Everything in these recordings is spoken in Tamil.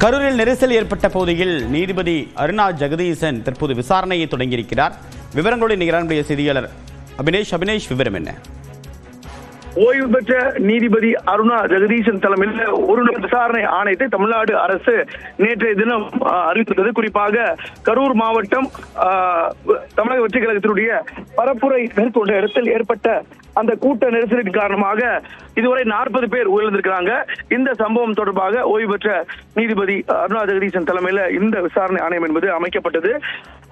கரூரில் நெரிசல் ஏற்பட்ட பகுதியில் நீதிபதி அருணா ஜெகதீசன் தற்போது விசாரணையை தொடங்கியிருக்கிறார். விவரங்களோடு நிகழ்ச்சிய செய்தியாளர் அபினேஷ் விவரம் என்ன? ஓய்வு பெற்ற நீதிபதி அருணா ஜெகதீசன் தலைமையில் ஒரு நாள் விசாரணை ஆணையத்தை தமிழ்நாடு அரசு நேற்றைய தினம் அறிவித்தது. குறிப்பாக கரூர் மாவட்டம் தமிழக வெற்றி கழகத்தினுடைய பரப்புரை மேற்கொண்ட இடத்தில் ஏற்பட்ட அந்த கூட்ட நெரிசலின் காரணமாக இதுவரை 40 பேர் உயிரிழந்திருக்கிறாங்க. இந்த சம்பவம் தொடர்பாக ஓய்வு பெற்ற நீதிபதி அருணா ஜெகதீசன் தலைமையில் இந்த விசாரணை ஆணையம் என்பது அமைக்கப்பட்டது.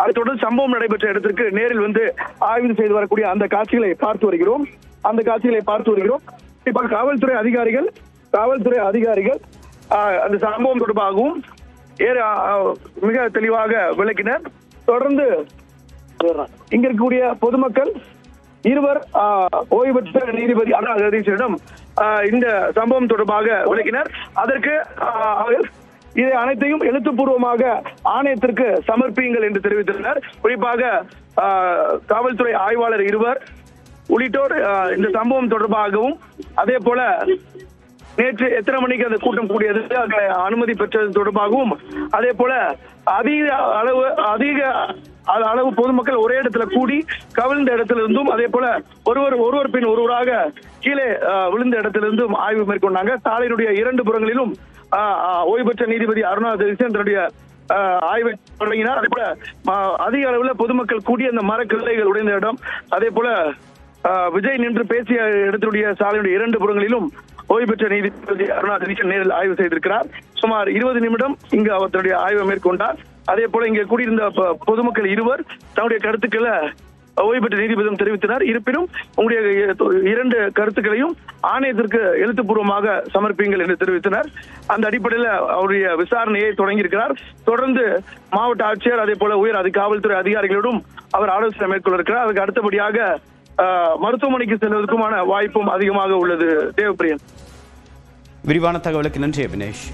அதைத் தொடர்ந்து சம்பவம் நடைபெற்ற இடத்திற்கு நேரில் வந்து ஆய்வு செய்து வரக்கூடிய அந்த காட்சிகளை பார்த்து வருகிறோம். குறிப்பாக காவல்துறை அதிகாரிகள் அந்த சம்பவம் தொடர்பாகவும் மிக தெளிவாக விளக்கினர். தொடர்ந்து இங்க இருக்கக்கூடிய பொதுமக்கள் இருவர் ஓய்வு பெற்ற நீதிபதி அருணா ஜெகதீசனிடம் இந்த சம்பவம் தொடர்பாக விளக்கினர். அதற்கு இதை அனைத்தையும் எழுத்துப்பூர்வமாக ஆணையத்திற்கு சமர்ப்பியுங்கள் என்று தெரிவித்துள்ளனர். குறிப்பாக காவல்துறை ஆய்வாளர் இருவர் உள்ளிட்டோர் இந்த சம்பவம் தொடர்பாகவும் அதே போல நேற்று எத்தனை மணிக்கு அந்த கூட்டம் கூடியது அனுமதி பெற்றது தொடர்பாகவும் அதே போல அதிக அளவு பொதுமக்கள் ஒரே இடத்துல கூடி கவிழ்ந்த இடத்திலிருந்தும் அதே போல ஒருவர் பின் ஒருவராக கீழே விழுந்த இடத்திலிருந்தும் ஆய்வு மேற்கொண்டாங்க. சாலையினுடைய 2 புறங்களிலும் ஓய்வு பெற்ற நீதிபதி அருணா ஜெகதீசன் தன்னுடைய ஆய்வை தொடங்கினார். அதே போல அதிக அளவில் பொதுமக்கள் கூடி அந்த மரக்கிளைகள் உடைந்த இடம், அதே போல விஜய் நின்று பேசிய இடத்தினுடைய சாலையுடைய 2 புறங்களிலும் ஓய்வு பெற்ற நீதிபதி அருணா ஜெகதீசன் நேரில் ஆய்வு செய்திருக்கிறார். சுமார் 20 நிமிடம் இங்கு அவர் தன்னுடைய ஆய்வை மேற்கொண்டார். அதே போல இங்கே கூடியிருந்த பொதுமக்கள் இருவர் தன்னுடைய கருத்துக்களை ஓய்வு பெற்ற நீதிபதியும் தெரிவித்தனர். இருப்பினும் உங்களுடைய 2 கருத்துக்களையும் ஆணையத்திற்கு எழுத்துப்பூர்வமாக சமர்ப்பியுங்கள் என்று தெரிவித்தனர். அந்த அடிப்படையில் அவருடைய விசாரணையை தொடங்கியிருக்கிறார். தொடர்ந்து மாவட்ட ஆட்சியர் அதே போல உயர் காவல்துறை அதிகாரிகளோடும் அவர் ஆலோசனை மேற்கொள்ள இருக்கிறார். அதுக்கு அடுத்தபடியாக மருத்துவமனைக்கு செல்வதற்குமான வாய்ப்பும் அதிகமாக உள்ளது. தேவப்பிரியன். விரிவான தகவலுக்கு நன்றி அபினேஷ்.